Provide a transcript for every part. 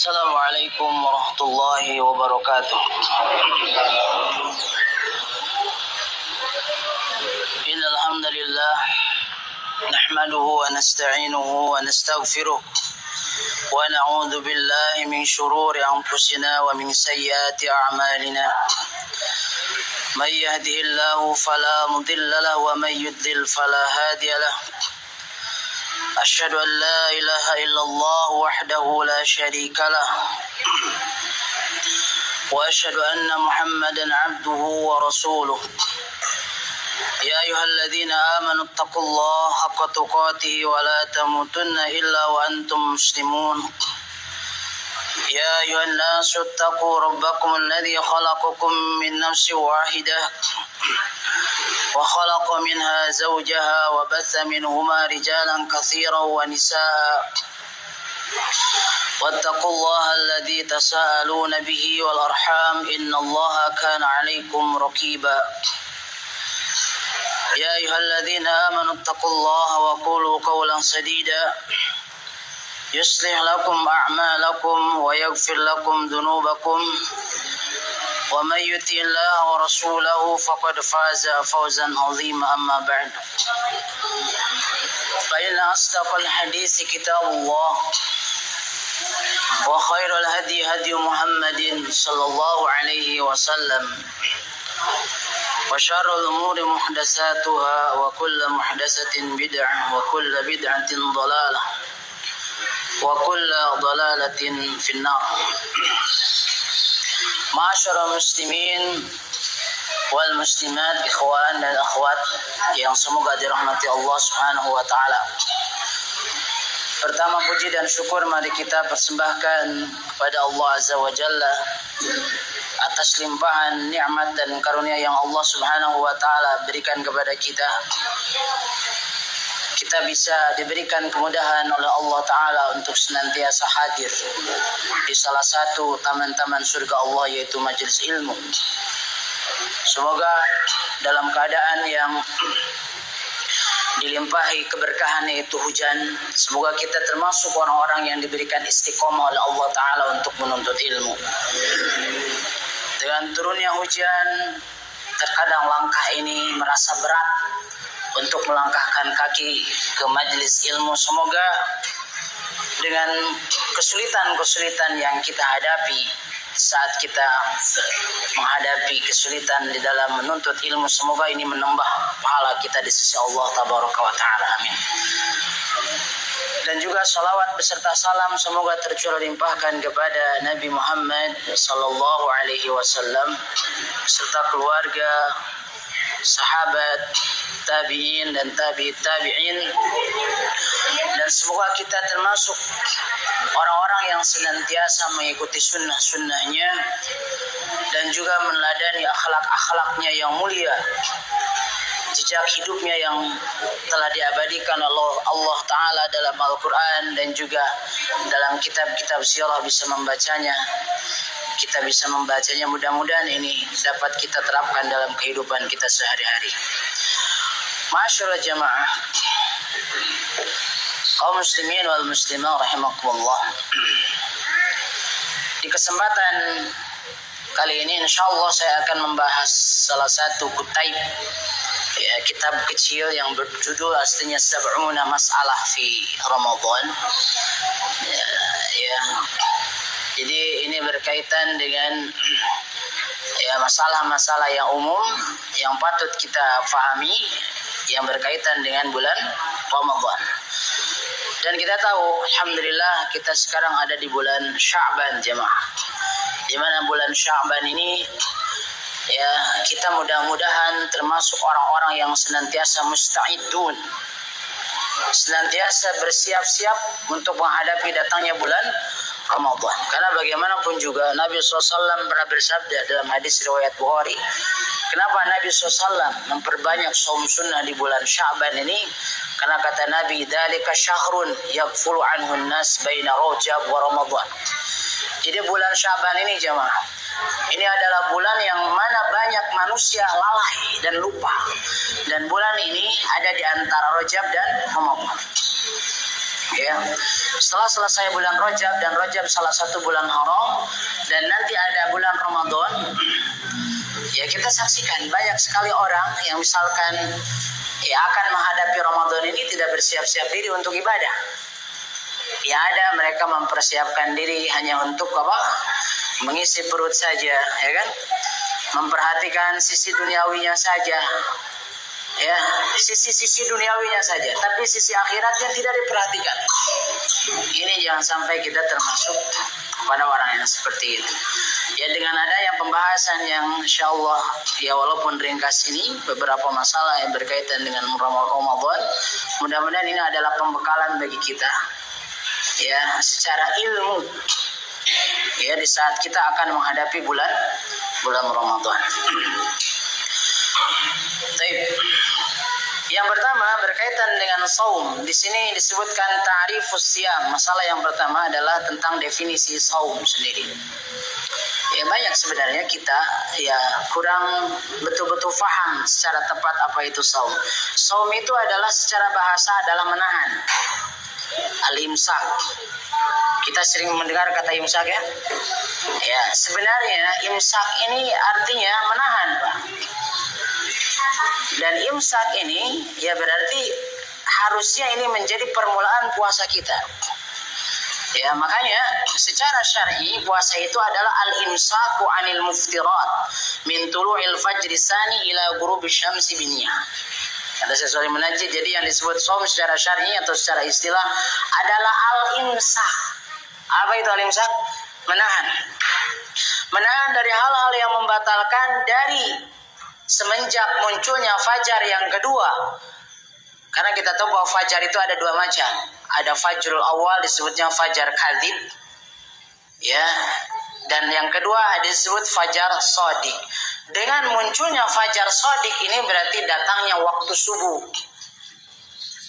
Assalamualaikum warahmatullahi wabarakatuh. Innal hamdalillah nahmaduhu wa nasta'inuhu wa nastaghfiruh wa na'udzu billahi min shururi anfusina wa min sayyiati a'malina. May yahdihillahu fala mudilla lahu wa may yudlil fala hadiya lahu. أشهد أن لا إله إلا الله وحده لا شريك له وأشهد أن محمدا عبده ورسوله يا أيها الذين آمنوا اتقوا الله حق تقاته ولا تموتن إلا وأنتم مسلمون يا أيها الناس اتقوا ربكم الذي خلقكم من نفس واحدة وخلق منها زوجها وبث منهما رجالا كثيرا ونساء واتقوا الله الذي تساءلون به والأرحام إن الله كان عليكم رقيبا يا أيها الذين آمنوا اتقوا الله وقولوا قولا سديدا يصلح لكم أعمالكم ويغفر لكم ذنوبكم ومن يطع الله ورسوله فقد فاز فوزا عظيما أما بعد فإن أصدق الحديث كتاب الله وخير الهدي هدي محمد صلى الله عليه وسلم وشر الأمور محدثاتها وكل محدثة بدعة وكل بدعة ضلالة وكل ضلالة في النار. Ma'asyiral muslimin wal muslimat, ikhwan dan akhwat yang semoga dirahmati Allah Subhanahu wa taala. Pertama puji dan syukur mari kita persembahkan kepada Allah Azza wa Jalla atas limpahan nikmat dan karunia yang Allah Subhanahu wa taala berikan kepada kita. Kita bisa diberikan kemudahan oleh Allah Ta'ala untuk senantiasa hadir di salah satu taman-taman surga Allah, yaitu majelis ilmu. Semoga dalam keadaan yang dilimpahi keberkahan, yaitu hujan, semoga kita termasuk orang-orang yang diberikan istiqomah oleh Allah Ta'ala untuk menuntut ilmu. Dengan turunnya hujan, terkadang langkah ini merasa berat untuk melangkahkan kaki ke majelis ilmu. Semoga dengan kesulitan-kesulitan yang kita hadapi saat kita menghadapi kesulitan di dalam menuntut ilmu, semoga ini menambah pahala kita di sisi Allah Tabaraka wa Ta'ala. Amin. Dan juga salawat beserta salam semoga tercurah limpahkan kepada Nabi Muhammad sallallahu alaihi wasallam serta keluarga, sahabat, tabi'in dan tabi'in, dan semoga kita termasuk orang-orang yang senantiasa mengikuti sunnah-sunnahnya dan juga meneladani akhlak-akhlaknya yang mulia, jejak hidupnya yang telah diabadikan oleh Allah Ta'ala dalam Al-Quran dan juga dalam kitab-kitab sirah bisa membacanya. Kita bisa membacanya, mudah-mudahan ini dapat kita terapkan dalam kehidupan kita sehari-hari. Ma'asyiral jamaah, kaum muslimin wal muslimah rahimakumullah. Di kesempatan kali ini insyaallah saya akan membahas salah satu kutaib, ya, kitab kecil yang berjudul aslinya Sab'una Mas'alah fi Ramadan. Ya. Jadi ini berkaitan dengan masalah-masalah yang umum yang patut kita fahami yang berkaitan dengan bulan Ramadan. Dan kita tahu, alhamdulillah kita sekarang ada di bulan Sya'ban jemaah. Di mana bulan Sya'ban ini ya kita mudah-mudahan termasuk orang-orang yang senantiasa musta'idun, senantiasa bersiap-siap untuk menghadapi datangnya bulan Ramadan. Karena bagaimanapun juga Nabi SAW pernah bersabda dalam hadis riwayat Bukhari, kenapa Nabi SAW memperbanyak saum sunnah di bulan Sya'ban ini? Karena kata Nabi, dzalika syahrun yaghfulu anhu an-nas baina Rajab wa Ramadan. Jadi bulan Sya'ban ini jemaah, ini adalah bulan yang mana banyak manusia lalai dan lupa. Dan bulan ini ada di antara Rajab dan Ramadan. Ya, setelah selesai bulan Rajab, dan Rajab salah satu bulan haram, dan nanti ada bulan Ramadan, ya kita saksikan banyak sekali orang yang misalkan ya akan menghadapi Ramadan ini tidak bersiap-siap diri untuk ibadah. Ya ada mereka mempersiapkan diri hanya untuk apa? Mengisi perut saja, ya kan? Memperhatikan sisi duniawinya saja. Ya, sisi-sisi duniawinya saja, tapi sisi akhiratnya tidak diperhatikan. Ini jangan sampai kita termasuk pada orang yang seperti itu. Ya, dengan adanya pembahasan yang insyaallah ya walaupun ringkas ini beberapa masalah yang berkaitan dengan Ramadan, mudah-mudahan ini adalah pembekalan bagi kita ya secara ilmu ya di saat kita akan menghadapi bulan Ramadan. Baik. Yang pertama berkaitan dengan saum. Di sini disebutkan ta'rifus siyam. Masalah yang pertama adalah tentang definisi saum sendiri. Ya banyak sebenarnya kita ya kurang betul-betul paham secara tepat apa itu saum. Saum itu adalah secara bahasa adalah menahan. Al-imsak. Kita sering mendengar kata imsak ya. Ya, sebenarnya imsak ini artinya menahan, Pak. Dan imsak ini ya berarti harusnya ini menjadi permulaan puasa kita. Ya makanya secara syar'i puasa itu adalah al-imsaku 'anil muftirat min tulu'il fajri tsani ila ghurubi syamsi biniyah. Ada sesuatu menajid, jadi yang disebut shaum secara syar'i atau secara istilah adalah al-imsak. Apa itu al-imsak? Menahan. Menahan dari hal-hal yang membatalkan dari semenjak munculnya fajar yang kedua. Karena kita tahu bahwa fajar itu ada dua macam. Ada fajrul awal disebutnya fajar kadzib. Ya. Dan yang kedua disebut fajar shadiq. Dengan munculnya fajar shadiq ini berarti datangnya waktu subuh.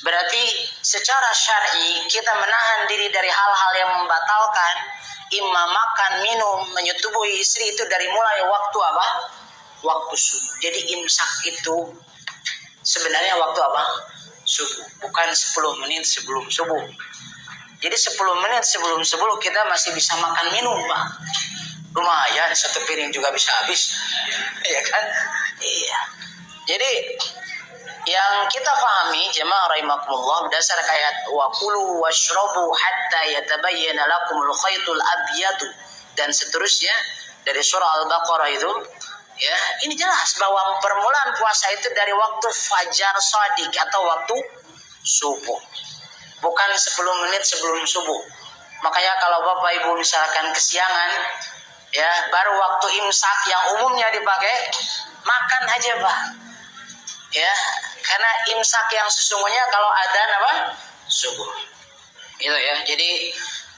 Berarti secara syar'i kita menahan diri dari hal-hal yang membatalkan, imma makan, minum, menyetubuhi istri itu dari mulai waktu apa? Waktu subuh. Jadi imsak itu sebenarnya waktu apa? Subuh. Bukan 10 menit sebelum subuh. Jadi 10 menit sebelum subuh kita masih bisa makan minum, Pak. Lumayan, satu piring juga bisa habis. Iya kan? Iya. Jadi yang kita pahami jemaah rahimakumullah berdasarkan ayat wa kulu washrabu hatta yatabayyana lakumul khaytul abyadu dan seterusnya dari surah Al-Baqarah itu ya, ini jelas bahwa permulaan puasa itu dari waktu fajar shadiq atau waktu subuh. Bukan 10 menit sebelum subuh. Makanya kalau Bapak Ibu misalkan kesiangan ya, baru waktu imsak yang umumnya dipakai, makan aja, Pak. Ya, karena imsak yang sesungguhnya kalau adzan apa? Subuh. Gitu ya. Jadi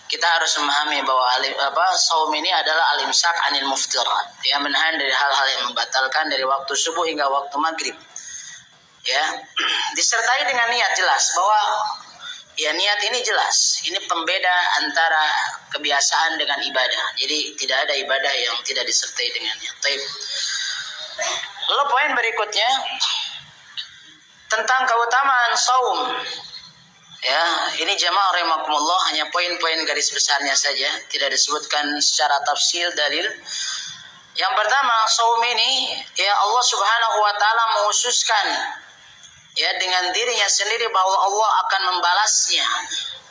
kita harus memahami bahwa saum ini adalah al-imsak 'anil muftirat. Ya, menahan dari hal-hal yang membatalkan dari waktu subuh hingga waktu maghrib. Ya, disertai dengan niat jelas bahwa ya niat ini jelas. Ini pembeda antara kebiasaan dengan ibadah. Jadi tidak ada ibadah yang tidak disertai dengan niat. Lalu poin berikutnya tentang keutamaan saum. Ya, ini jamaah rahimakumullah hanya poin-poin garis besarnya saja, tidak disebutkan secara tafsil dalil. Yang pertama, saum ini ya Allah Subhanahu wa taala menghususkan ya dengan dirinya sendiri bahwa Allah akan membalasnya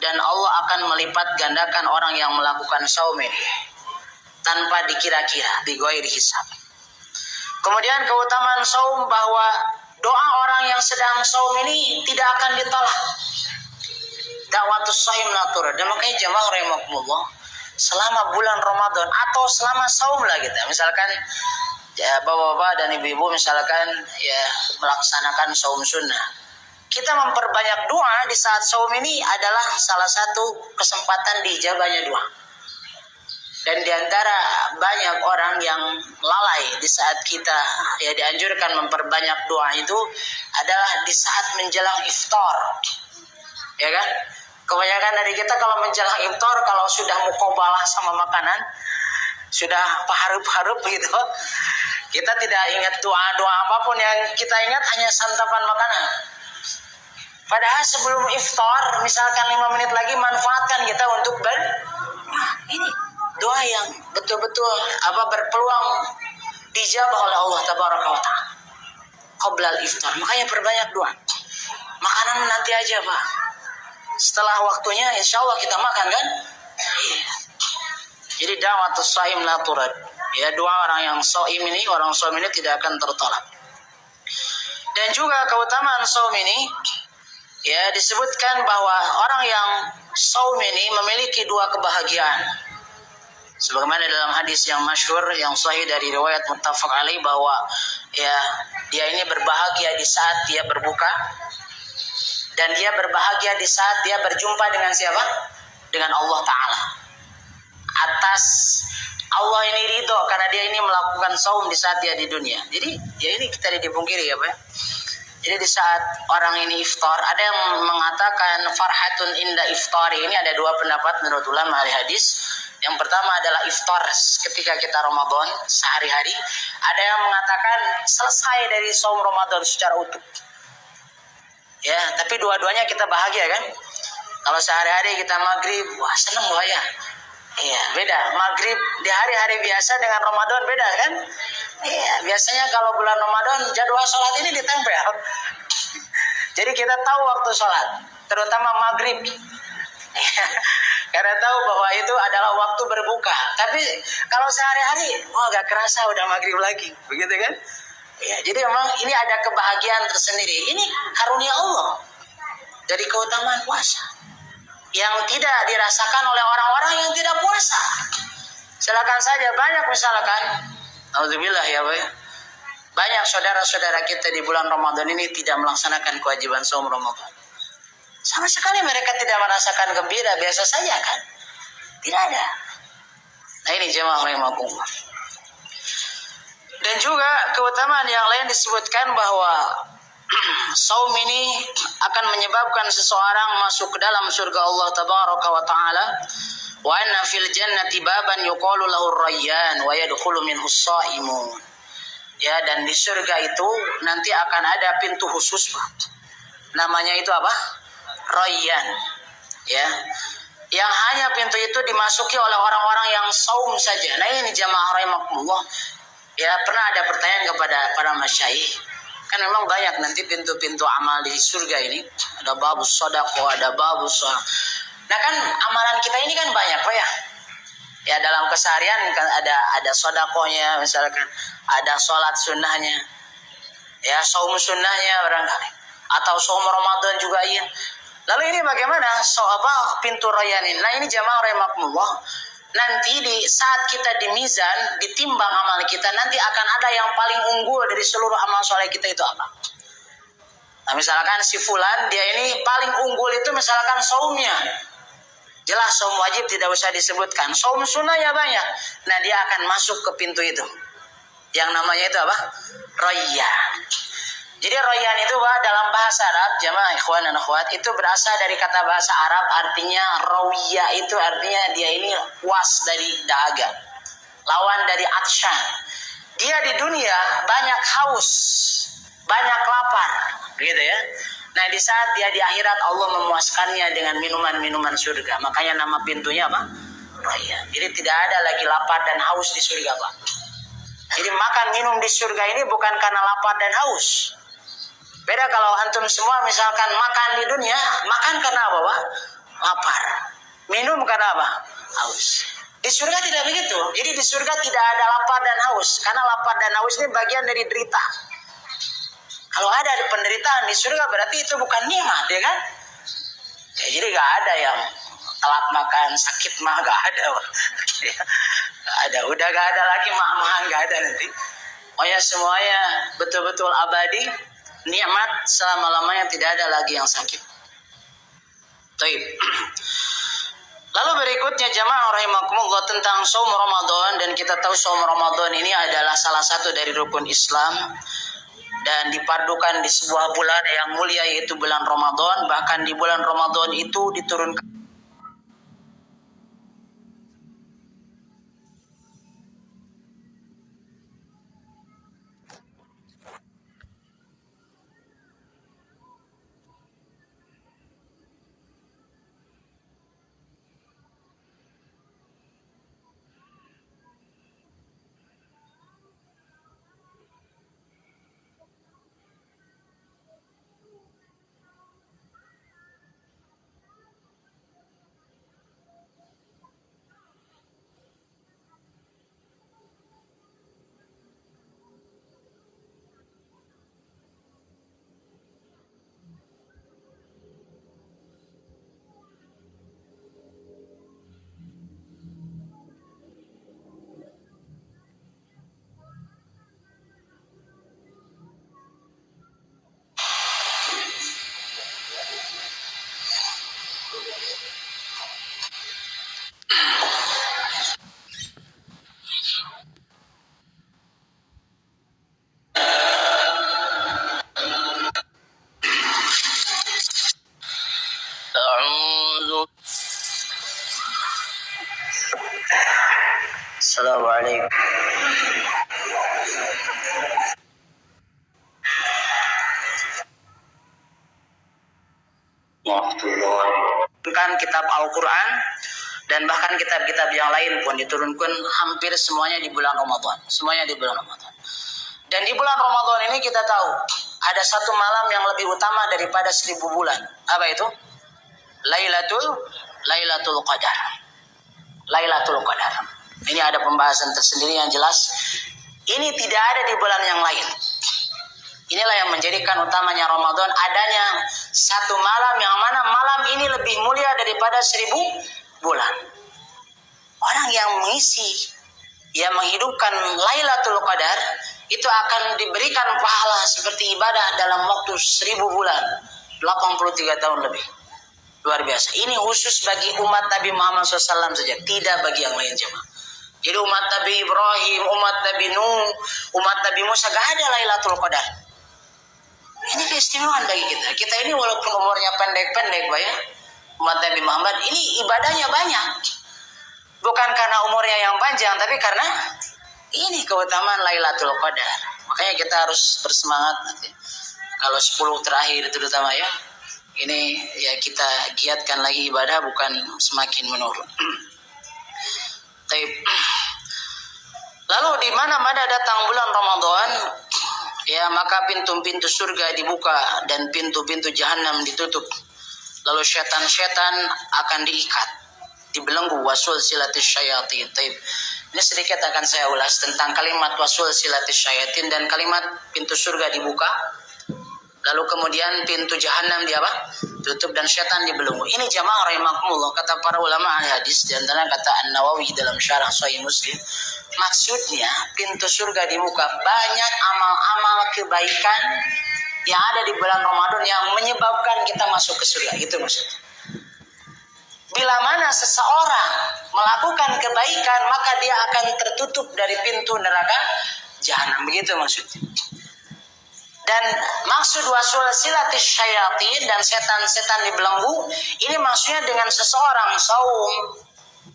dan Allah akan melipat gandakan orang yang melakukan saum ini tanpa dikira-kira, bighairi hisab. Kemudian keutamaan saum bahwa doa orang yang sedang saum ini tidak akan ditolak. Dakwatus shaim natur. Dan makanya jamaah rahimakumullah, selama bulan Ramadan atau selama saum lah kita, misalkan ya bapak-bapak dan ibu-ibu misalkan ya melaksanakan saum sunnah, kita memperbanyak doa di saat saum ini adalah salah satu kesempatan diijabahnya doa. Dan diantara banyak orang yang lalai di saat kita ya dianjurkan memperbanyak doa itu adalah di saat menjelang iftar, ya kan? Kebanyakan dari kita kalau menjelang iftar, kalau sudah muqabalah sama makanan, sudah paharup-harup gitu, kita tidak ingat doa-doa apapun, yang kita ingat hanya santapan makanan. Padahal sebelum iftar, misalkan 5 menit lagi manfaatkan kita untuk ini doa yang betul-betul berpeluang dijabah oleh Allah Tabaraka wa Ta'ala. Qoblal iftar, makanya perbanyak doa. Makanan nanti aja Pak. Setelah waktunya insya Allah kita makan kan? Iya. Jadi da'watus shaim la turad. Ya, doa orang yang shaim ini tidak akan tertolak. Dan juga keutamaan shaum ini ya disebutkan bahwa orang yang shaum ini memiliki 2 kebahagiaan. Sebagaimana dalam hadis yang masyhur yang sahih dari riwayat muttafaq alaih bahwa ya dia ini berbahagia di saat dia berbuka dan dia berbahagia di saat dia berjumpa dengan siapa? Dengan Allah Ta'ala. Atas Allah ini ridho karena dia ini melakukan saum di saat dia di dunia. Jadi ya ini kita dipungkiri ya Pak. Jadi di saat orang ini iftar, ada yang mengatakan farhatun inda iftari. Ini ada 2 pendapat menurut ulama ahli hadis. Yang pertama adalah iftar ketika kita Ramadan sehari-hari. Ada yang mengatakan selesai dari saum Ramadan secara utuh. Ya, tapi dua-duanya kita bahagia kan? Kalau sehari-hari kita maghrib, wah seneng loh ya. Iya, beda. Maghrib di hari-hari biasa dengan Ramadan beda kan? Iya, biasanya kalau bulan Ramadan jadwal sholat ini ditempel. Jadi kita tahu waktu sholat, terutama maghrib. Karena tahu bahwa itu adalah waktu berbuka. Tapi kalau sehari-hari, gak kerasa udah maghrib lagi, begitu kan? Ya, jadi memang ini ada kebahagiaan tersendiri. Ini karunia Allah dari keutamaan puasa yang tidak dirasakan oleh orang-orang yang tidak puasa. Silakan saja banyak misalkan, alhamdulillah ya Pak. Banyak saudara-saudara kita di bulan Ramadan ini tidak melaksanakan kewajiban saum Ramadan. Sama sekali mereka tidak merasakan gembira, biasa saja kan? Tidak ada. Nah ini jemaah rahimakumullah. Dan juga keutamaan yang lain disebutkan bahwa saum ini akan menyebabkan seseorang masuk ke dalam surga Allah Tabaraka wa Ta'ala. Wa anna fil jannati baban yuqalu lahu ar-rayyan wa yadkhulu minhu as-shaimun. Ya, dan di surga itu nanti akan ada pintu khusus Pak. Namanya itu apa? Rayyan. Ya. Yang hanya pintu itu dimasuki oleh orang-orang yang saum saja. Nah ini jamaah rahimakumullah. Ya, pernah ada pertanyaan kepada para masyayikh. Kan memang banyak nanti pintu-pintu amal di surga ini. Ada babus shadaqah, ada babus. Nah kan amalan kita ini kan banyak Pak ya. Ya dalam keseharian kan ada shadaqahnya misalkan, ada sholat sunnahnya. Ya saum sunnahnya barangkali. Atau saum Ramadan juga iya. Lalu ini bagaimana? Pintu rayyan ini. Nah ini jamaah rahimakumullah. Nanti di saat kita di mizan, ditimbang amal kita, nanti akan ada yang paling unggul dari seluruh amal soleh kita itu apa? Nah misalkan si fulan, dia ini paling unggul itu misalkan saumnya. Jelas saum wajib tidak usah disebutkan. Saum sunnahnya banyak. Nah dia akan masuk ke pintu itu. Yang namanya itu apa? Rayyan. Jadi rayyan itu dalam bahasa Arab, jamaah ikhwan dan akhwat, itu berasal dari kata bahasa Arab artinya rawiya, itu artinya dia ini was dari dahaga. Lawan dari atshan. Dia di dunia banyak haus, banyak lapar, gitu ya. Nah, di saat dia di akhirat Allah memuaskannya dengan minuman-minuman surga. Makanya nama pintunya apa? Rayyan. Jadi tidak ada lagi lapar dan haus di surga, Pak. Jadi makan minum di surga ini bukan karena lapar dan haus. Beda kalau antum semua misalkan makan di dunia, makan karena apa Pak? Lapar. Minum karena apa? Haus. Di surga tidak begitu. Jadi di surga tidak ada lapar dan haus. Karena lapar dan haus ini bagian dari derita. Kalau ada penderitaan di surga berarti itu bukan nikmat, ya kan? Ya, jadi gak ada yang telat makan, sakit mah gak ada. Gak ada. Udah gak ada lagi mah gak ada nanti. Pokoknya semuanya betul-betul abadi. Nikmat selama-lamanya, tidak ada lagi yang sakit. Baik. Lalu berikutnya jamaah rahimakumullah tentang saum Ramadan, dan kita tahu saum Ramadan ini adalah salah satu dari rukun Islam dan dipadukan di sebuah bulan yang mulia yaitu bulan Ramadan. Bahkan di bulan Ramadan itu diturunkan Assalamualaikum. Kan kitab Al-Quran dan bahkan kitab-kitab yang lain pun diturunkan hampir semuanya di bulan Ramadan. Semuanya di bulan Ramadan. Dan di bulan Ramadan ini kita tahu ada satu malam yang lebih utama daripada 1000 bulan. Apa itu? Lailatul Qadar. Lailatul Qadar. Ini ada pembahasan tersendiri yang jelas. Ini tidak ada di bulan yang lain. Inilah yang menjadikan utamanya Ramadan, adanya satu malam yang mana malam ini lebih mulia daripada 1000 bulan. Orang yang mengisi, yang menghidupkan Lailatul Qadar, itu akan diberikan pahala seperti ibadah dalam waktu 1000 bulan, 83 tahun lebih. Luar biasa. Ini khusus bagi umat Nabi Muhammad SAW saja, tidak bagi yang lain jemaah. Jadi umat Nabi Ibrahim, umat Nabi Nuh, umat Nabi Musa, gak ada Lailatul Qadar. Ini keistimewaan bagi kita. Kita ini walaupun umurnya pendek-pendek, Pak ya, umat Nabi Muhammad ini ibadahnya banyak. Bukan karena umurnya yang panjang, tapi karena ini keutamaan Lailatul Qadar. Makanya kita harus bersemangat nanti. Kalau 10 terakhir terutama ya, ini ya kita giatkan lagi ibadah, bukan semakin menurun. Lalu di mana-mana datang bulan Ramadan, ya maka pintu-pintu surga dibuka dan pintu-pintu jahanam ditutup. Lalu syaitan-syaitan akan diikat, dibelenggu, wasul silatis syayatin. Ini sedikit akan saya ulas tentang kalimat wasul silatis syayatin dan kalimat pintu surga dibuka. Lalu kemudian pintu jahanam tutup dan syaitan dibelenggu. Ini jamaah rahimakumullah, kata para ulama hadis, di antara kata An-Nawawi dalam syarah Sahih Muslim, maksudnya pintu surga dibuka, banyak amal-amal kebaikan yang ada di bulan Ramadan yang menyebabkan kita masuk ke surga. Itu maksudnya. Bila mana seseorang melakukan kebaikan, maka dia akan tertutup dari pintu neraka jahanam. Begitu maksudnya. Dan maksud wasul silatis syayatin dan setan-setan dibelenggu, ini maksudnya dengan seseorang saum,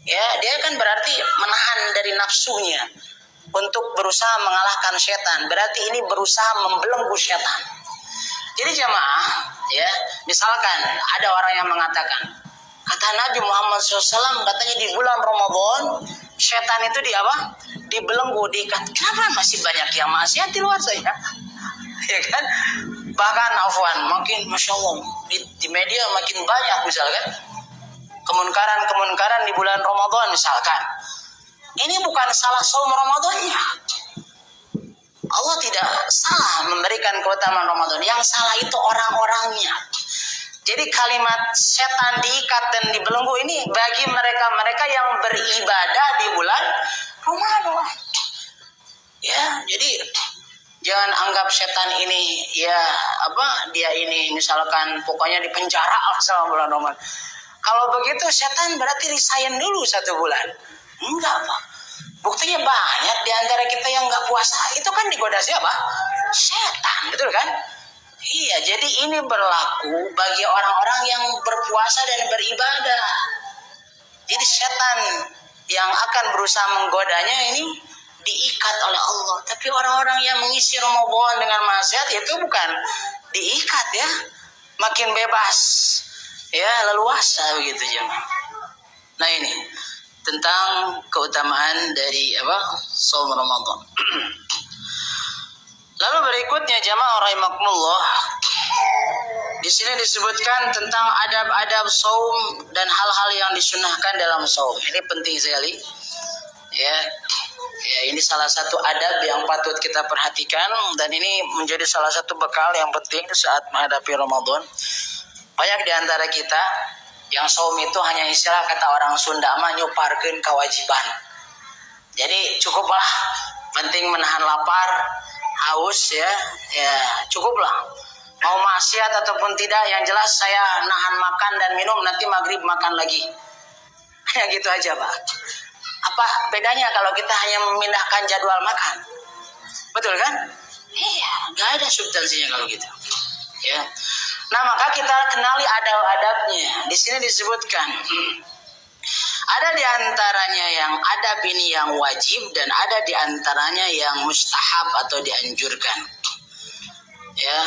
ya dia kan berarti menahan dari nafsunya untuk berusaha mengalahkan setan. Berarti ini berusaha membelenggu setan. Jadi jamaah, ya misalkan ada orang yang mengatakan, kata Nabi Muhammad SAW katanya di bulan Ramadan setan itu dibelenggu, diikat. Kenapa masih banyak yang maksiat di luar saya? Ya kan, bahkan afwan makin masya Allah di media makin banyak misalkan kemunkaran di bulan Ramadan misalkan. Ini bukan salah saum Ramadannya. Allah tidak salah memberikan keutamaan Ramadan, yang salah itu orang-orangnya. Jadi kalimat setan diikat dan dibelenggu ini bagi mereka-mereka yang beribadah di bulan Ramadan. Ya, jadi jangan anggap setan ini dia ini misalkan pokoknya di penjara selama bulan Ramadan. Kalau begitu setan berarti resign dulu 1 bulan. Enggak, Pak. Buktinya banyak di antara kita yang enggak puasa. Itu kan digoda siapa? Setan, betul kan? Iya, jadi ini berlaku bagi orang-orang yang berpuasa dan beribadah. Jadi setan yang akan berusaha menggodanya ini diikat oleh Allah. Tapi orang-orang yang mengisi Ramadan dengan maksiat itu bukan diikat ya, makin bebas ya, leluasa begitu jemaah. Nah ini tentang keutamaan dari saum Ramadan. Lalu berikutnya jemaah rahimakumullah, di sini disebutkan tentang adab-adab saum dan hal-hal yang disunahkan dalam saum. Ini penting sekali ya. Ya, ini salah satu adab yang patut kita perhatikan dan ini menjadi salah satu bekal yang penting saat menghadapi Ramadan. Banyak di antara kita yang saum itu hanya istilah kata orang Sunda mah nyuparkeun kewajiban. Jadi cukuplah, penting menahan lapar, haus ya cukuplah. Mau maksiat ataupun tidak, yang jelas saya nahan makan dan minum, nanti maghrib makan lagi. Ya gitu aja, Pak. Apa bedanya kalau kita hanya memindahkan jadwal makan? Betul kan? Iya, nggak ada substansinya kalau gitu. Ya. Nah, maka kita kenali adab-adabnya. Di sini disebutkan Ada di antaranya yang adab ini yang wajib dan ada di antaranya yang mustahab atau dianjurkan. Ya,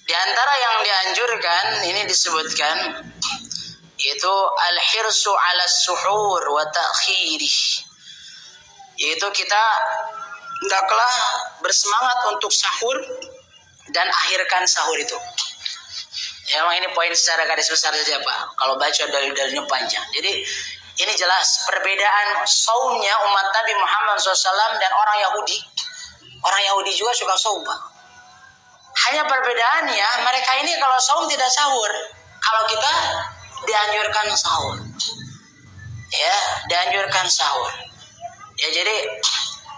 di antara yang dianjurkan ini disebutkan yaitu al-hirsu 'ala suhur wa ta'khirih. Yaitu kita hendaklah bersemangat untuk sahur dan akhirkan sahur itu. Ya, memang ini poin secara garis besar saja Pak. Kalau baca dalil-dalilnya panjang. Jadi ini jelas perbedaan saumnya umat Nabi Muhammad SAW dan orang Yahudi. Orang Yahudi juga suka saum Pak. Hanya perbedaannya mereka ini kalau saum tidak sahur. Kalau kita dianjurkan sahur. Ya, dianjurkan sahur. Ya, jadi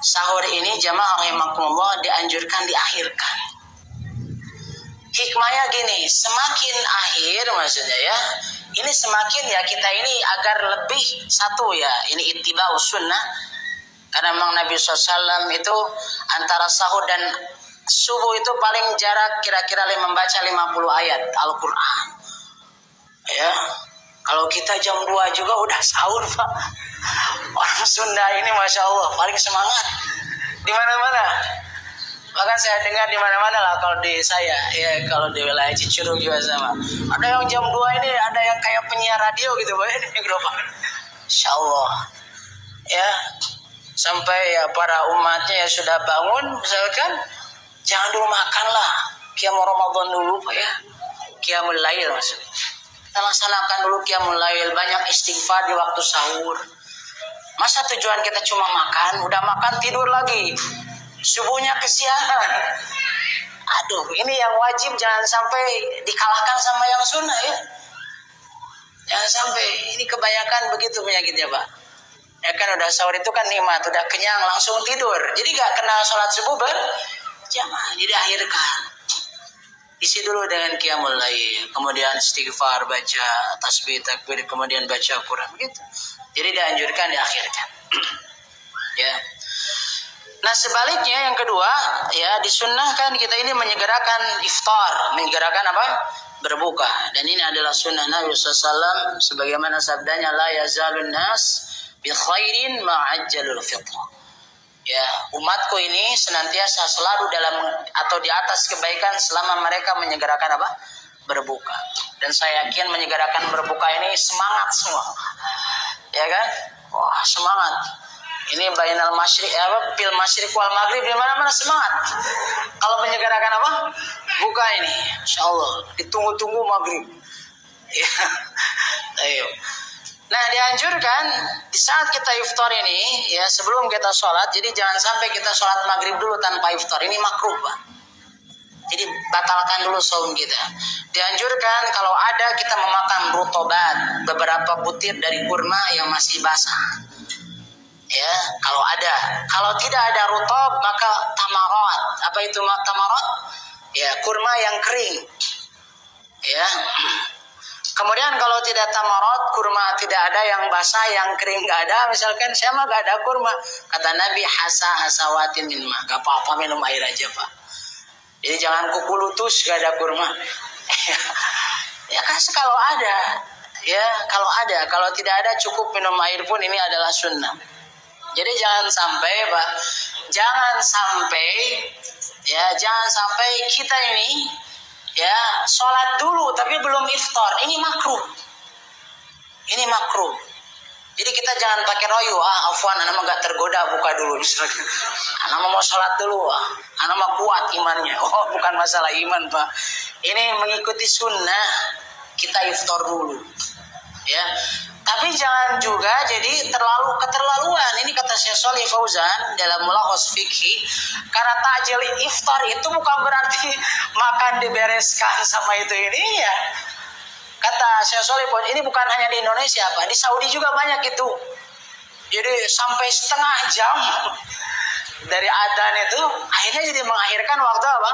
sahur ini jamaah rahimakumullah dianjurkan diakhirkan. Hikmahnya gini, semakin akhir maksudnya ya, ini semakin ya kita ini agar lebih satu ya, ini ittiba'us sunnah. Karena memang Nabi SAW itu antara sahur dan subuh itu paling jarak kira-kira membaca 50 ayat Al-Quran. Ya, kalau kita jam 2 juga udah sahur Pak. Orang Sunda ini Masya Allah paling semangat di mana-mana. Bahkan saya dengar di mana-mana lah kalau di saya, ya kalau di wilayah Cicurug juga sama. Ada yang jam 2 ini, ada yang kayak penyiar radio gitu, Pak. Ini kenapa? Insya Allah. Ya, sampai ya para umatnya ya sudah bangun, misalkan, jangan dulu makan lah. Qiyamul Ramadan dulu, Pak ya. Qiyamul Lail maksudnya. Kita laksanakan dulu Qiyamul Lail, banyak istighfar di waktu sahur. Masa tujuan kita cuma makan, udah makan tidur lagi. Subuhnya kesiangan. Aduh, ini yang wajib jangan sampai dikalahkan sama yang sunnah ya. Jangan sampai, ini kebanyakan begitu penyakitnya Pak. Ya kan udah sahur itu kan nikmat, udah kenyang langsung tidur. Jadi gak kena sholat subuh berjamaah, jadi akhirkan. Isi dulu dengan qiyamul lail, kemudian istighfar, baca tasbih, takbir, kemudian baca Quran begitu. Jadi dianjurkan diakhirkan. Ya. Nah sebaliknya yang kedua ya disunnahkan kita ini menyegerakan iftar, menyegerakan apa? Berbuka. Dan ini adalah sunnah Nabi SAW sebagaimana sabdanya la yazalun nas bi khairin ma'ajjalul fitr. Ya, umatku ini senantiasa selalu dalam atau di atas kebaikan selama mereka menyegerakan apa? Berbuka. Dan saya yakin menyegerakan berbuka ini semangat semua. Ya kan? Wah, semangat. Ini bainal masyriq fil masyriq wal maghrib di mana-mana semangat. Kalau menyegerakan apa? Buka ini. Insyaallah ditunggu-tunggu maghrib. Ya. Ayo. Nah, dianjurkan di saat kita iftar ini ya sebelum kita sholat, jadi jangan sampai kita sholat maghrib dulu tanpa iftar. Ini makruh, Pak. Jadi batalkan dulu saum kita. Dianjurkan kalau ada kita memakan rutobat, beberapa butir dari kurma yang masih basah. Ya, kalau ada. Kalau tidak ada rutob maka tamarat. Apa itu tamarat? Ya, kurma yang kering. Ya. Kemudian kalau tidak tamarat, kurma tidak ada, yang basah, yang kering nggak ada. Misalkan saya mah nggak ada kurma. Kata Nabi hasawatin min ma. Gak apa-apa minum air aja Pak. Jadi jangan kukulutus nggak ada kurma. Ya kan kalau ada, ya kalau tidak ada cukup minum air pun ini adalah sunnah. Jadi jangan sampai Pak, jangan sampai kita ini ya sholat dulu tapi belum iftar. Ini makruh. Jadi kita jangan pakai royu, afwan anak mah gak tergoda buka dulu. Anak mau sholat dulu, anak mah kuat imannya. Oh, bukan masalah iman Pak. Ini mengikuti sunnah, kita iftar dulu. Ya. Tapi jangan juga jadi keterlaluan. Ini kata Syekh Shalih Fauzan dalam Mulakhas Fikhi, karena takjil iftar itu bukan berarti makan dibereskan sama itu ini ya. Kata Syekh Shalih Fauzan, ini bukan hanya di Indonesia, Pak. Di Saudi juga banyak itu. Jadi sampai setengah jam dari adzan itu akhirnya jadi mengakhirkan waktu apa?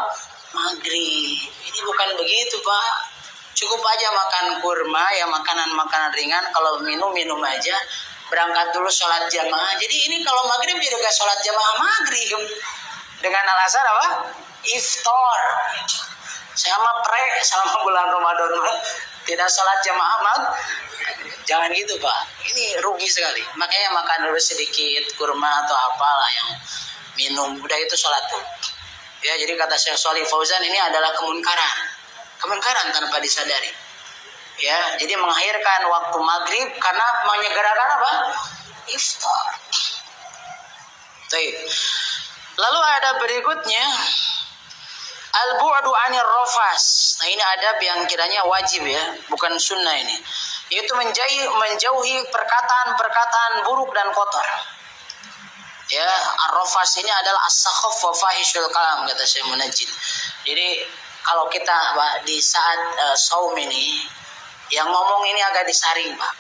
Maghrib. Ini bukan begitu, Pak. Cukup aja makan kurma, ya makanan-makanan ringan. Kalau minum aja. Berangkat dulu sholat jamaah. Jadi ini kalau maghrib juga sholat jamaah maghrib. Dengan alasan apa? Iftar. Saya mah selama bulan Ramadan tidak sholat jamaah maghrib. Jangan gitu Pak. Ini rugi sekali. Makanya makan dulu sedikit kurma atau apalah yang minum. Udah itu sholat tuh. Ya, jadi kata Syekh Shalih Fauzan ini adalah kemungkaran tanpa disadari. Ya, jadi mengakhirkan waktu maghrib karena menyegerakan apa? Iftar. Baik. Lalu ada berikutnya al-bu'du 'anir rafas. Nah, ini adab yang kiranya wajib ya, bukan sunnah ini. Yaitu menjauhi perkataan-perkataan buruk dan kotor. Ya, ar-rafas ini adalah as-sakhaf wa fahishul kalam kata Syekh Munajjid. Jadi kalau kita Pak, di saat saum ini yang ngomong ini agak disaring, Pak.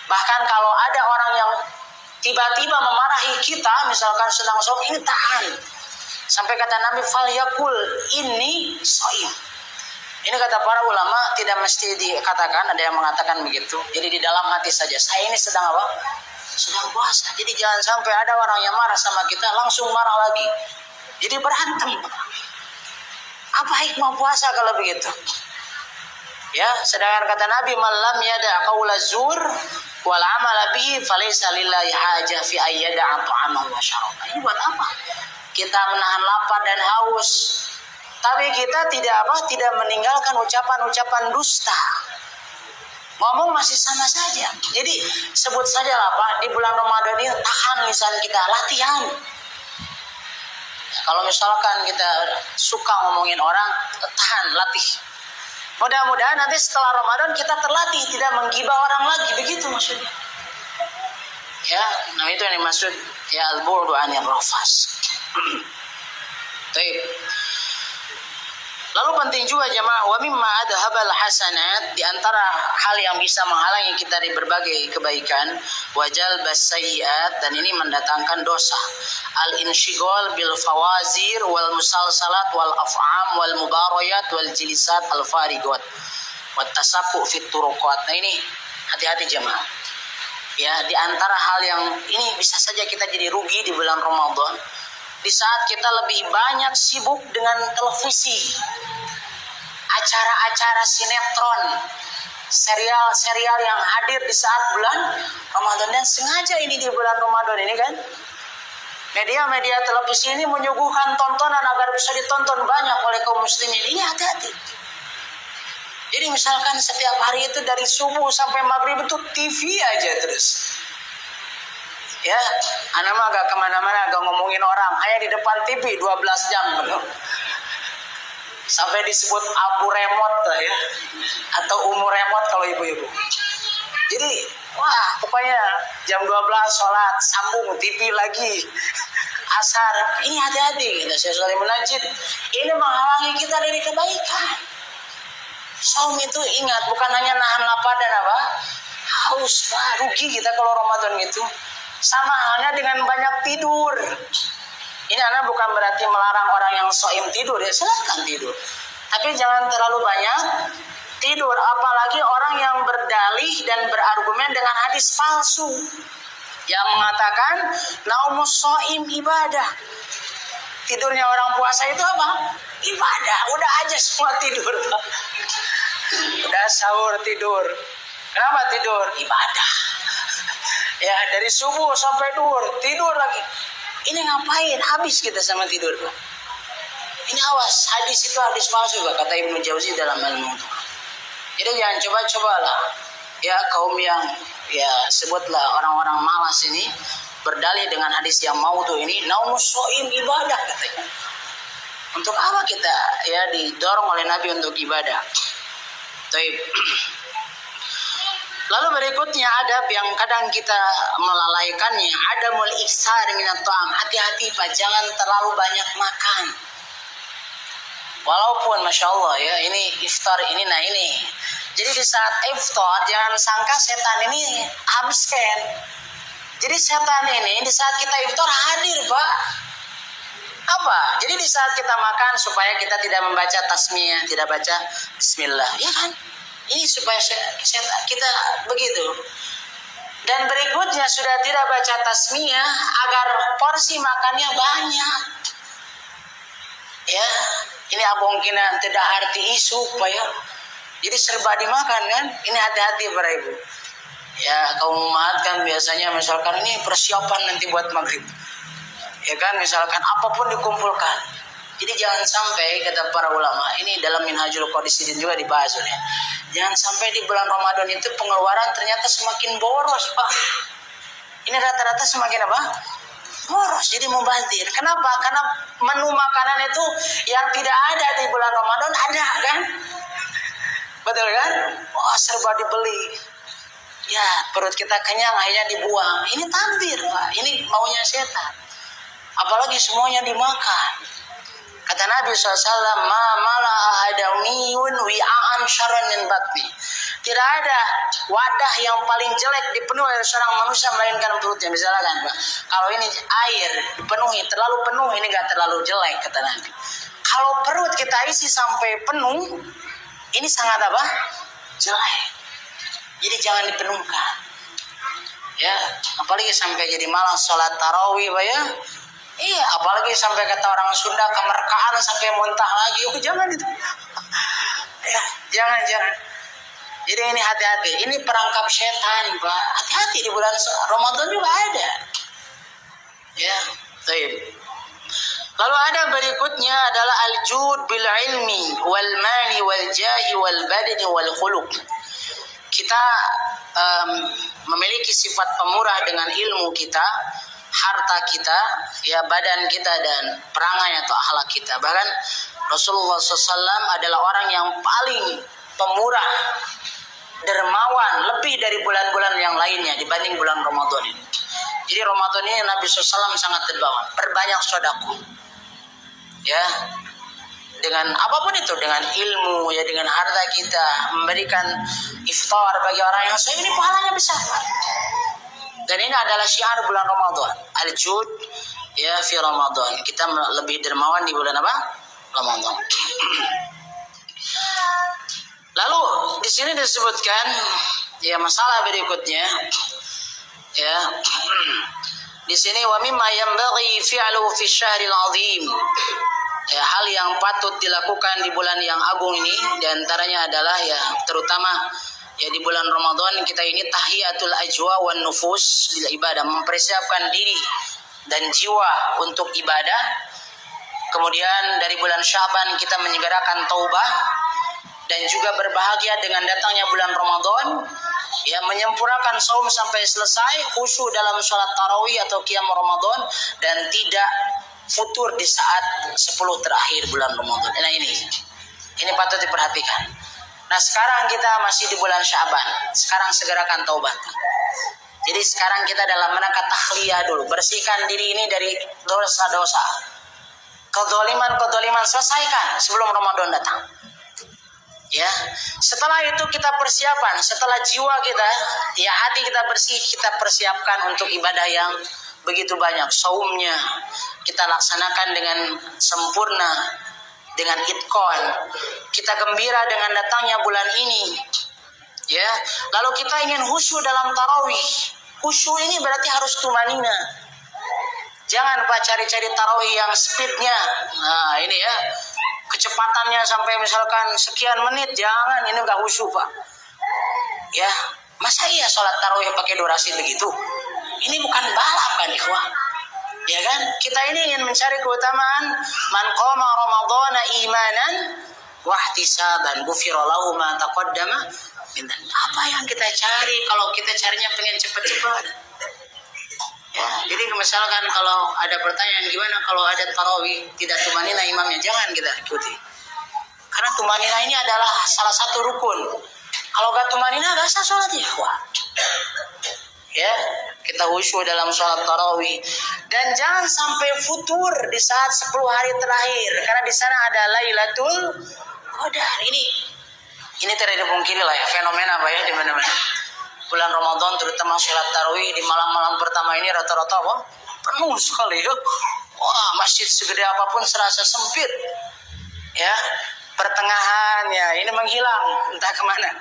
Bahkan kalau ada orang yang tiba-tiba memarahi kita, misalkan sedang saum, ini tahan. Sampai kata Nabi, fal yakul ini shaim. Ini kata para ulama tidak mesti dikatakan, ada yang mengatakan begitu. Jadi di dalam hati saja, saya ini sedang apa? Sedang puasa. Jadi jangan sampai ada orang yang marah sama kita langsung marah lagi. Jadi berantem. Apa hikmah puasa kalau begitu? Ya, sedangkan kata Nabi, "Man lam yada' qaula zur wal 'amala bihi falaysa lillahi hajah fi ayyada'a ta'amahu wa syaraba." Ini buat apa? Kita menahan lapar dan haus, tapi kita tidak meninggalkan ucapan-ucapan dusta. Ngomong masih sama saja. Jadi sebut saja lah Pak, di bulan Ramadan ini tahan misalnya kita latihan. Kalau misalkan kita suka ngomongin orang, tahan, latih. Mudah-mudahan nanti setelah Ramadan kita terlatih tidak menggibah orang lagi, begitu maksudnya. Ya, nah itu yang dimaksud ya al-bu'du 'anil rafas. Baik. Lalu penting juga jemaah, wa mimma adhabal hasanat, di antara hal yang bisa menghalangi kita dari berbagai kebaikan, wajal basayyiat, dan ini mendatangkan dosa. Al-insyighal bil fawazir wal musalsalat wal af'am wal mubarayat wal jilisat al farigot wat tasaqu fit turuqat. Nah ini hati-hati jemaah. Ya, di antara hal yang ini bisa saja kita jadi rugi di bulan Ramadan. Di saat kita lebih banyak sibuk dengan televisi, acara-acara sinetron, serial-serial yang hadir di saat bulan Ramadan, dan sengaja ini di bulan Ramadan ini kan, media-media televisi ini menyuguhkan tontonan agar bisa ditonton banyak oleh kaum muslimin. Ini hati-hati. Jadi misalkan setiap hari itu dari subuh sampai maghrib itu TV aja terus. Ya, anak mah agak kemana-mana, agak ngomongin orang, hanya di depan TV 12 jam belum. Sampai disebut abu remote lah ya, atau umur remote kalau ibu-ibu. Jadi, wah pokoknya jam 12 sholat, sambung TV lagi, asar. Ini hati-hati, kata Syekh Shalih Munajjid. Ini menghalangi kita dari kebaikan. Saum itu ingat, bukan hanya nahan lapar dan apa? Haus, wah rugi kita kalau Ramadan gitu. Sama halnya dengan banyak tidur. Ini anak bukan berarti melarang orang yang shaim tidur, ya silakan tidur. Tapi jangan terlalu banyak tidur, apalagi orang yang berdalih dan berargumen dengan hadis palsu yang mengatakan naumus shaim ibadah. Tidurnya orang puasa itu apa? Ibadah. Udah aja semua tidur. Udah sahur tidur. Kenapa tidur? Ibadah. Ya, dari subuh sampai duhur tidur lagi. Ini ngapain? Habis kita sama tidur, Pak. Ini awas, hadis itu hadis palsu, Pak, kata Ibnu Jauzi dalam Al-Mu'tu. Jadi jangan coba-cobalah ya kaum yang ya sebutlah orang-orang malas ini berdalih dengan hadis yang mautu ini, naumus shaim ibadah katanya. Untuk apa kita ya didorong oleh Nabi untuk ibadah? Baik. Lalu berikutnya adab yang kadang kita melalaikannya, adamul iksar minat ta'am. Hati-hati Pak, jangan terlalu banyak makan. Walaupun Masya Allah ya, ini iftar ini, nah ini. Jadi di saat iftar, jangan sangka setan ini absen. Jadi setan ini di saat kita iftar hadir Pak. Apa? Jadi di saat kita makan supaya kita tidak membaca tasmiyah, tidak baca bismillah, ya kan? Ini supaya kita begitu. Dan berikutnya sudah tidak baca tasmiyah agar porsi makannya banyak. Ya, ini abongkina tidak arti isu, Pak ya. Jadi serba dimakan kan? Ini hati-hati para ibu. Ya, kaum ummahat kan biasanya misalkan ini persiapan nanti buat maghrib. Ya kan, misalkan apapun dikumpulkan. Jadi jangan sampai, kata para ulama, ini dalam Minhajul Qadisiyyin juga dibahas ya. Jangan sampai di bulan Ramadan itu pengeluaran ternyata semakin boros, Pak. Ini rata-rata semakin apa? Boros, jadi mubazir. Kenapa? Karena menu makanan itu yang tidak ada di bulan Ramadan ada kan? Betul kan? Wah, serba dibeli. Ya, perut kita kenyang, akhirnya dibuang. Ini tabir, Pak. Ini maunya setan. Apalagi semuanya dimakan. Kata Nabi SAW, ma mala'a adamiyun wi'a'an syarran min batni. Tidak ada wadah yang paling jelek dipenuhi oleh seorang manusia melainkan perutnya. Misalkan, Pak, kalau ini air dipenuhi, terlalu penuh, ini gak terlalu jelek, kata Nabi. Kalau perut kita isi sampai penuh, ini sangat apa? Jelek. Jadi jangan dipenuhkan. Ya, apalagi sampai jadi malas sholat tarawih, Pak ya. Iya, apalagi sampai kata orang Sunda kemerkaan sampai muntah lagi. Oh, jangan itu. Ya, jangan. Jadi ini hati-hati. Ini perangkap setan, Pak. Hati-hati, di bulan Ramadan juga ada. Ya, baik. Lalu ada berikutnya adalah al-jud bil ilmi wal mali wal jahi wal badani wal khuluq. Kita memiliki sifat pemurah dengan ilmu kita, harta kita, ya badan kita dan perangai atau akhlak kita. Bahkan Rasulullah SAW adalah orang yang paling pemurah, dermawan lebih dari bulan-bulan yang lainnya dibanding bulan Ramadan ini. Jadi Ramadan ini Nabi SAW sangat dermawan, perbanyak sedekah. Ya, dengan apapun itu, dengan ilmu, ya dengan harta kita, memberikan iftar bagi orang yang ini pahalanya besar. Dan ini adalah syiar bulan Ramadan, al-jud ya fi Ramadan. Kita lebih dermawan di bulan apa? Ramadan. Lalu di sini disebutkan ya masalah berikutnya ya. Di sini wa mimma yanbaghi fi'luhu fi syahril 'azim. Ya, hal yang patut dilakukan di bulan yang agung ini diantaranya adalah ya terutama ya di bulan Ramadan kita ini tahiyatul ajwa wan nufus lil ibadah, mempersiapkan diri dan jiwa untuk ibadah. Kemudian dari bulan Syaban kita menyegerakan taubah dan juga berbahagia dengan datangnya bulan Ramadan, ya menyempurnakan saum sampai selesai, khusyuk dalam salat tarawih atau qiyam Ramadan dan tidak futur di saat 10 terakhir bulan Ramadan. Nah ini patut diperhatikan. Nah sekarang kita masih di bulan Syaban. Sekarang segerakan taubat. Jadi sekarang kita dalam rangka takhliyah dulu, bersihkan diri ini dari dosa-dosa. Kedoliman selesaikan sebelum Ramadan datang. Ya, setelah itu kita persiapan, setelah jiwa kita, ya hati kita bersih, kita persiapkan untuk ibadah yang begitu banyak. Saumnya kita laksanakan dengan sempurna, dengan itqan. Kita gembira dengan datangnya bulan ini. Ya, lalu kita ingin khusyuk dalam tarawih. Khusyuk ini berarti harus tumanina. Jangan Pak cari-cari tarawih yang speednya. Nah ini ya, kecepatannya sampai misalkan sekian menit. Jangan, ini enggak khusyuk Pak. Ya, masa iya sholat tarawih pakai durasi begitu? Ini bukan balap kan ikhwah. Ya kan? Kita ini ingin mencari keutamaan man qama ramadhana imanan wa ihtisaban ghufira lahu ma taqaddama min. Apa yang kita cari kalau kita carinya pengen cepat-cepat? Ya, jadi misalkan kalau ada pertanyaan gimana kalau ada tarawih tidak tumanina imamnya, jangan kita ikuti. Karena tumanina ini adalah salah satu rukun. Kalau gak tumanina gak sah sholatnya. Wah. Ya, kita khusyuk dalam sholat tarawih dan jangan sampai futur di saat 10 hari terakhir karena di sana ada Lailatul Qadar. Ini tidak dipungkiri lah ya, fenomena Pak ya di mana-mana. Bulan Ramadan terutama sholat tarawih di malam-malam pertama ini rata-rata apa? Penuh sekali ya. Wah, masjid segede apapun serasa sempit. Ya, pertengahan ya ini menghilang entah kemana.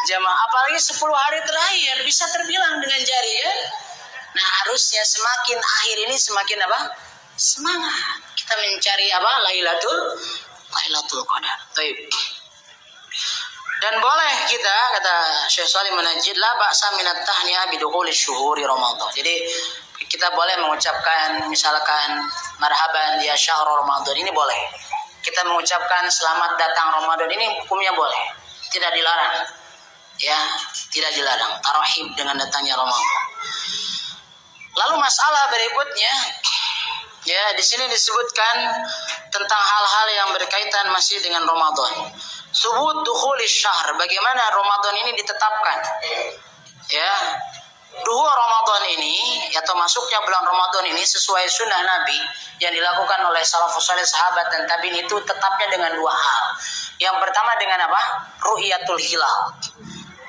Jamaah apalagi 10 hari terakhir bisa terbilang dengan jari ya. Nah harusnya semakin akhir ini semakin apa? Semangat kita mencari apa? Lailatul Qadar. Baik. Dan boleh kita, kata Syekh Shalih Munajjid, la ba'sa minat tahniah bidukhuli syuhuri Ramadan. Jadi kita boleh mengucapkan misalkan marhaban ya syahr Ramadan, ini boleh. Kita mengucapkan selamat datang Ramadan, ini hukumnya boleh. Tidak dilarang. Ya, tidak dilarang. Tarahib dengan datangnya Ramadan. Lalu masalah berikutnya, ya di sini disebutkan tentang hal-hal yang berkaitan masih dengan Ramadan. Subut dukhuli syahr, bagaimana Ramadan ini ditetapkan. Ya, duhur Ramadan ini atau masuknya bulan Ramadan ini sesuai sunnah Nabi yang dilakukan oleh salafus saleh sahabat dan tabi'in itu tetapnya dengan dua hal. Yang pertama dengan apa? Ru'yatul hilal.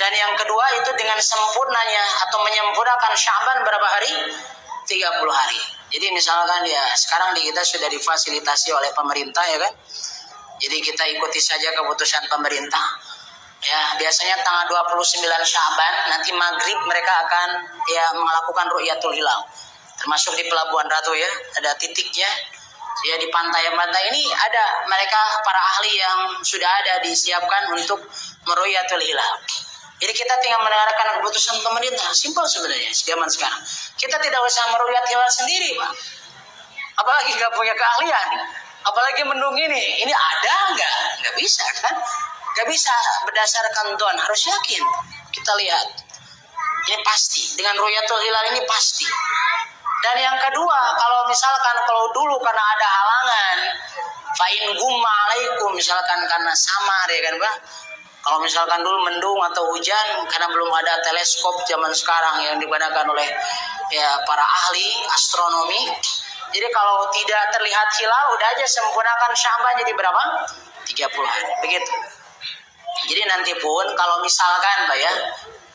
Dan yang kedua itu dengan sempurnanya atau menyempurnakan Sya'ban berapa hari? 30 hari. Jadi misalkan ya sekarang kita sudah difasilitasi oleh pemerintah ya kan. Jadi kita ikuti saja keputusan pemerintah. Ya, biasanya tanggal 29 Sya'ban nanti maghrib mereka akan ya melakukan ru'yatul hilal. Termasuk di Pelabuhan Ratu ya, ada titiknya. Ya di pantai-pantai ini ada mereka para ahli yang sudah ada disiapkan untuk meru'yatul hilal. Jadi kita tinggal mendengarkan keputusan pemerintah. Simpel sebenarnya zaman sekarang. Kita tidak usah meru'yat hilal sendiri, Pak. Apalagi nggak punya keahlian. Apalagi mendung ini ada nggak? Nggak bisa kan? Nggak bisa berdasarkan don, harus yakin. Kita lihat, ini pasti. Dengan ru'yatul hilal ini pasti. Dan yang kedua, kalau dulu karena ada halangan, fa'in gumma alaikum, misalkan karena samar ya kan Pak. Kalau misalkan dulu mendung atau hujan, karena belum ada teleskop zaman sekarang yang digunakan oleh ya para ahli astronomi. Jadi kalau tidak terlihat hilal, udah aja sempurnakan Sya'ban jadi berapa? 30 hari. Begitu. Jadi nanti pun kalau misalkan Pak ya,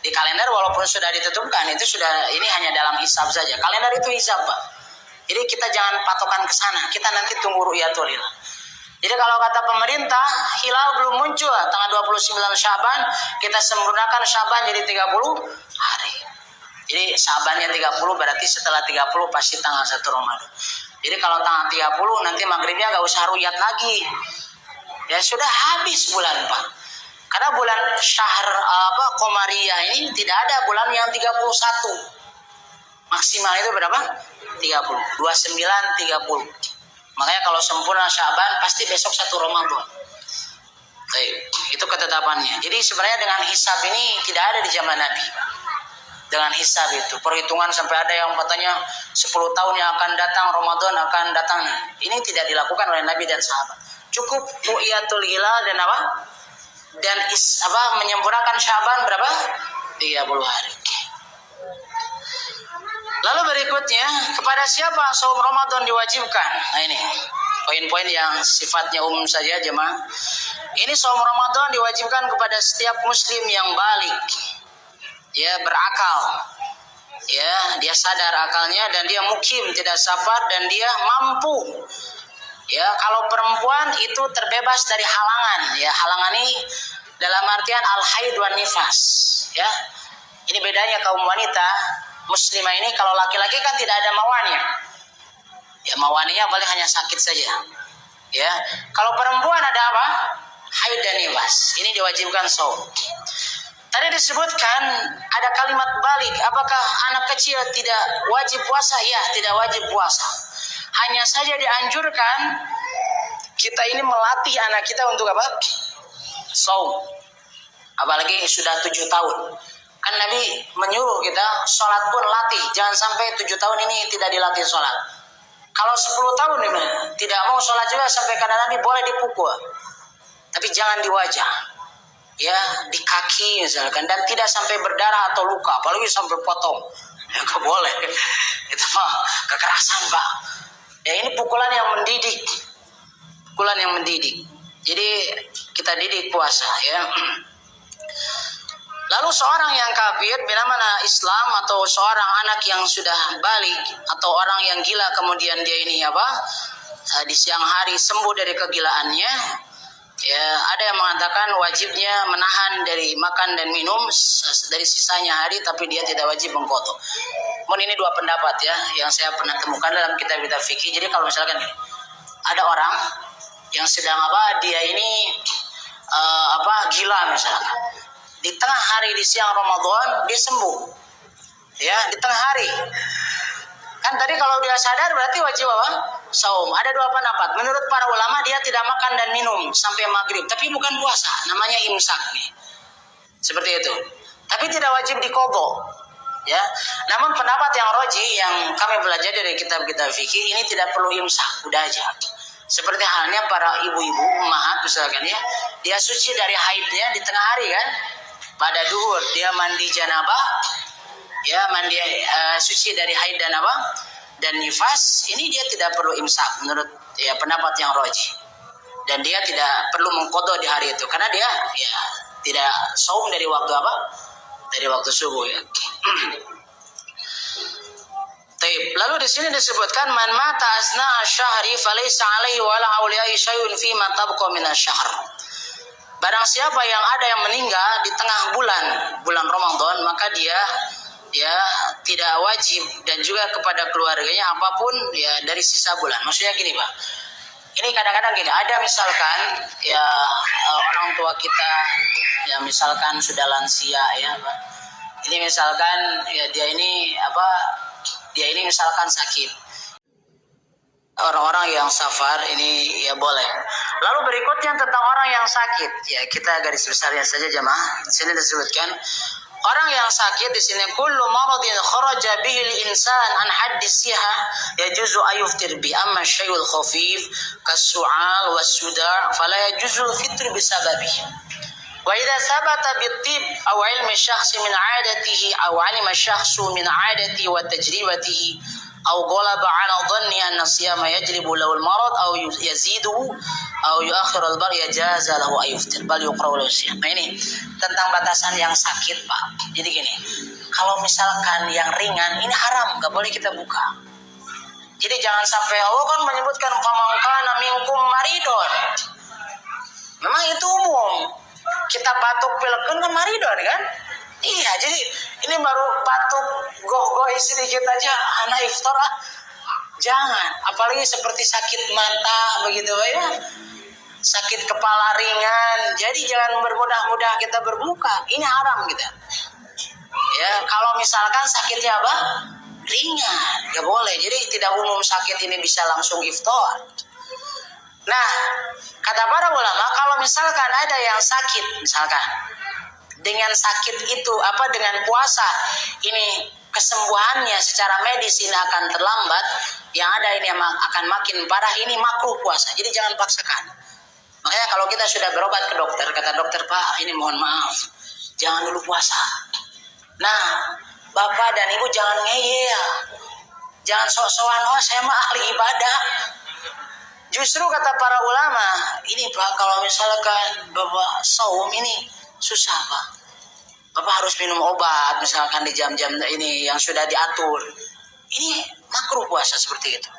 di kalender walaupun sudah ditentukan, itu sudah ini hanya dalam hisab saja. Kalender itu hisab Pak. Jadi kita jangan patokan ke sana. Kita nanti tunggu ru'yatul hilal. Jadi kalau kata pemerintah, hilal belum muncul tanggal 29 Sya'ban, kita sempurnakan Sya'ban jadi 30 hari. Jadi Sya'bannya 30 berarti setelah 30 pasti tanggal 1 Ramadan. Jadi kalau tanggal 30 nanti maghribnya nggak usah ruyat lagi. Ya sudah habis bulan Pak. Karena bulan syahr Qamariyah ini tidak ada bulan yang 31. Maksimal itu berapa? 30. 29 30. Makanya kalau sempurna Sya'ban pasti besok 1 Ramadan. Baik, itu ketetapannya. Jadi sebenarnya dengan hisab ini tidak ada di zaman Nabi. Dengan hisab itu perhitungan sampai ada yang katanya 10 tahun yang akan datang Ramadan akan datang. Ini tidak dilakukan oleh Nabi dan sahabat. Cukup ru'yatul hilal dan apa? Dan menyempurnakan Sya'ban berapa? 30 hari. Lalu berikutnya, kepada siapa saum Ramadan diwajibkan? Nah ini poin-poin yang sifatnya umum saja jemaah. Ini saum Ramadan diwajibkan kepada setiap muslim yang balik. Ya, berakal. Ya, dia sadar akalnya dan dia mukim, tidak safar dan dia mampu. Ya, kalau perempuan itu terbebas dari halangan. Ya, halangan ini dalam artian al-haid wan nifas. Ya. Ini bedanya kaum wanita muslimah ini, kalau laki-laki kan tidak ada mawani. Ya, mawaninya paling hanya sakit saja. Ya. Kalau perempuan ada apa? Haid dan nifas. Ini diwajibkan saum. Tadi disebutkan ada kalimat balik. Apakah anak kecil tidak wajib puasa? Ya, tidak wajib puasa. Hanya saja dianjurkan kita ini melatih anak kita untuk apa? Saum. Apalagi sudah 7 tahun. Kan Nabi menyuruh kita sholat pun latih. Jangan sampai 7 tahun ini tidak dilatih sholat. Kalau 10 tahun ini tidak mau sholat juga sampai kata Nabi boleh dipukul. Tapi jangan di wajah. Ya, di kaki misalkan, dan tidak sampai berdarah atau luka, apalagi sampai potong. Ya, gak boleh. Itu mah kekerasan Pak. Ya, ini pukulan yang mendidik. Pukulan yang mendidik. Jadi kita didik puasa ya. Lalu seorang yang kafir bila mana Islam atau seorang anak yang sudah balik atau orang yang gila kemudian dia ini di siang hari sembuh dari kegilaannya, ya ada yang mengatakan wajibnya menahan dari makan dan minum dari sisanya hari, tapi dia tidak wajib mengkotok. Mohon ini dua pendapat ya yang saya pernah temukan dalam kitab-kitab fikih. Jadi kalau misalkan ada orang yang sedang dia ini gila misalkan. Di tengah hari di siang Ramadan dia sembuh. Ya, di tengah hari. Kan tadi kalau dia sadar berarti wajib apa? Saum. Ada dua pendapat. Menurut para ulama dia tidak makan dan minum sampai maghrib. Tapi bukan puasa. Namanya imsak nih. Seperti itu. Tapi tidak wajib diqadha. Ya. Namun pendapat yang roji yang kami belajar dari kitab-kitab fikih ini tidak perlu imsak. Udah aja. Seperti halnya para ibu-ibu, ummahat misalkan ya. Dia suci dari haidnya di tengah hari kan. Pada duhur dia mandi janabah. Ya, mandi suci dari haid dan dan nifas, ini dia tidak perlu imsak menurut ya pendapat yang roji. Dan dia tidak perlu mengqadha di hari itu karena dia ya tidak saum dari waktu dari waktu subuh ya. Lalu di sini disebutkan man mata asna asyhari falaysa alaihi wala auliya'i syai'un fi ma tabqa min asy-syahr. Barang siapa yang ada yang meninggal di tengah bulan Ramadan, maka dia ya tidak wajib dan juga kepada keluarganya apapun ya dari sisa bulan. Maksudnya gini Pak, ini kadang-kadang gini, ada misalkan ya orang tua kita ya misalkan sudah lansia ya Pak. Ini misalkan ya dia ini misalkan sakit. Orang-orang yang safar ini ya boleh. Lalu berikutnya tentang orang yang sakit ya kita garis besarnya saja jemaah. Di sini disebutkan orang yang sakit di sini kullu maradin kharaja bihi al-insan an haddi siha yajuzu ayuftir bi amma syai'ul khafif kas-su'al was-suda' fala yajuzu al-fitr bisababihi. Wa idza sabata bit-tib aw ilmi syakhsi min 'adatihi aw 'alima syakhsu min 'adatihi wa tajribatihi aw ghalaba 'ala dhanni anna siyama yajlibu lahu al-marad aw yaziduhu aw yu'akhiru al-bar yajaza lahu ayuftir bal yuqra'u lahu siyam. Nah ini tentang batasan yang sakit Pak. Jadi gini, kalau misalkan yang ringan ini haram, nggak boleh kita buka. Jadi jangan sampai Allah kan menyebutkan faman kana minkum maridun. Memang itu umum. Kita batuk pilek kan maridun kan? Iya, jadi ini baru batuk goh-goh sedikit aja anak iftar jangan, apalagi seperti sakit mata begitu ya. Sakit kepala ringan, jadi jangan bermudah-mudah kita berbuka. Ini haram kita. Ya, kalau misalkan sakitnya ringan, nggak boleh. Jadi tidak umum sakit ini bisa langsung iftar. Nah, kata para ulama, kalau misalkan ada yang sakit, misalkan dengan sakit itu dengan puasa, ini kesembuhannya secara medis ini akan terlambat, yang ada ini akan makin parah, ini makruh puasa. Jadi jangan paksakan. Makanya kalau kita sudah berobat ke dokter, kata dokter, Pak, ini mohon maaf, jangan dulu puasa. Nah, Bapak dan Ibu jangan ngeyel, jangan sok-sokan, saya mah ahli ibadah. Justru kata para ulama, ini Pak, kalau misalkan Bapak saum ini susah Pak. Bapak harus minum obat, misalkan di jam-jam ini yang sudah diatur. Ini makruh puasa seperti itu.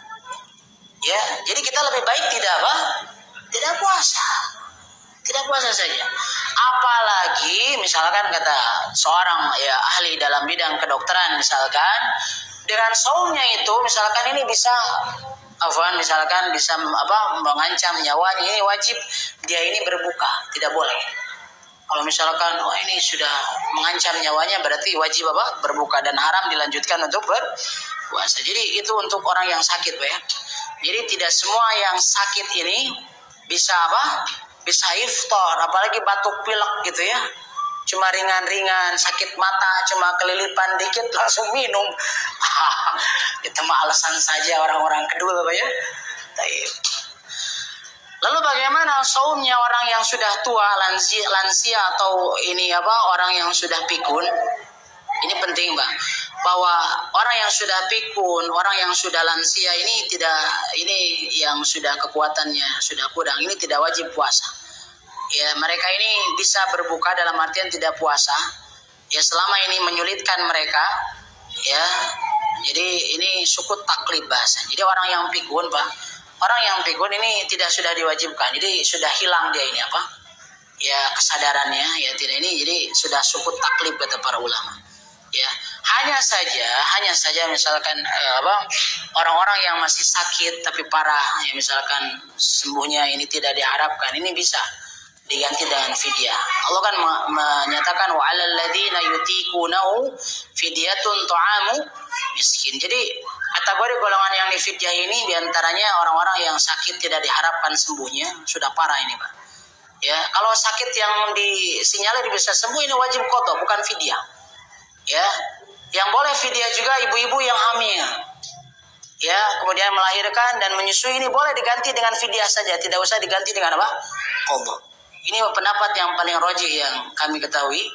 Ya, jadi kita lebih baik tidak puasa. Tidak puasa saja. Apalagi misalkan kata seorang ya ahli dalam bidang kedokteran misalkan, dengan saumnya itu misalkan ini bisa misalkan bisa mengancam nyawanya, ini wajib dia ini berbuka, tidak boleh. Kalau misalkan ini sudah mengancam nyawanya berarti wajib berbuka dan haram dilanjutkan untuk berpuasa. Jadi itu untuk orang yang sakit ya. Jadi tidak semua yang sakit ini bisa bisa iftar, apalagi batuk pilek gitu ya. Cuma ringan-ringan, sakit mata cuma kelilipan dikit langsung minum. Itu mah alasan saja orang-orang kedul Bapak ya. Lalu bagaimana saumnya orang yang sudah tua, lansia atau ini orang yang sudah pikun? Ini penting Pak, bahwa orang yang sudah pikun, orang yang sudah lansia ini yang sudah kekuatannya sudah kurang, ini tidak wajib puasa. Ya, mereka ini bisa berbuka dalam artian tidak puasa. Ya, selama ini menyulitkan mereka, ya. Jadi ini sukut taklid bahasa. Jadi orang yang pikun, Pak, orang yang pikun ini sudah diwajibkan. Jadi sudah hilang dia ini ya kesadarannya, ya tidak ini. Jadi sudah sukut taklid kata para ulama. Ya, hanya saja misalkan orang-orang yang masih sakit tapi parah, ya misalkan sembuhnya ini tidak diharapkan, ini bisa diganti dengan fidyah. Allah kan menyatakan wa 'alal ladzina yutiqunahu fidyatun ta'amu miskin. Jadi kategori golongan yang difidyah ini diantaranya orang-orang yang sakit tidak diharapkan sembuhnya, sudah parah ini Pak. Ya, kalau sakit yang disinyalir bisa sembuh ini wajib qadha bukan fidyah. Ya, yang boleh fidyah juga ibu-ibu yang hamil. Ya, kemudian melahirkan dan menyusui ini boleh diganti dengan fidyah saja, tidak usah diganti dengan apa? Qadha. Ini pendapat yang paling rajih yang kami ketahui.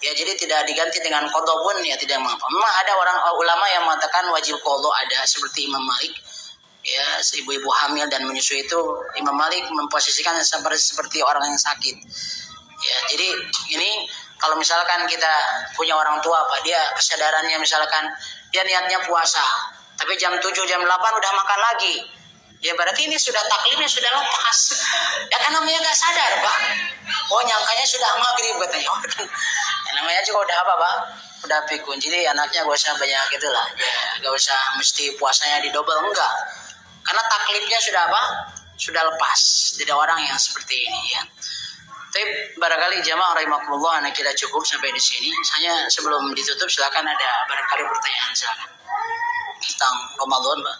Ya, jadi tidak diganti dengan qadha pun ya tidak mengapa. Memang ada orang ulama yang mengatakan wajib qadha ada seperti Imam Malik. Ya, ibu-ibu hamil dan menyusui itu Imam Malik memposisikan seperti orang yang sakit. Ya, jadi ini kalau misalkan kita punya orang tua apa dia kesadarannya misalkan dia niatnya puasa, tapi jam 7 jam 8 udah makan lagi. Ya berarti ini sudah taklimnya sudah lepas. Ya kan namanya gak sadar, Pak. Oh, nyangkanya sudah maghrib katanya. Ya, namanya juga udah apa, Pak? Udah pikun. Jadi anaknya gak usah banyak itulah. Ya, gak usah mesti puasanya didobel, enggak. Karena taklifnya sudah apa? Sudah lepas. Jadi orang yang seperti ini ya. Tapi barangkali jamaah rahimakumullah anak kita cukup sampai di sini. Hanya sebelum ditutup silakan ada barangkali pertanyaan silakan. Tentang Ramadan, Pak.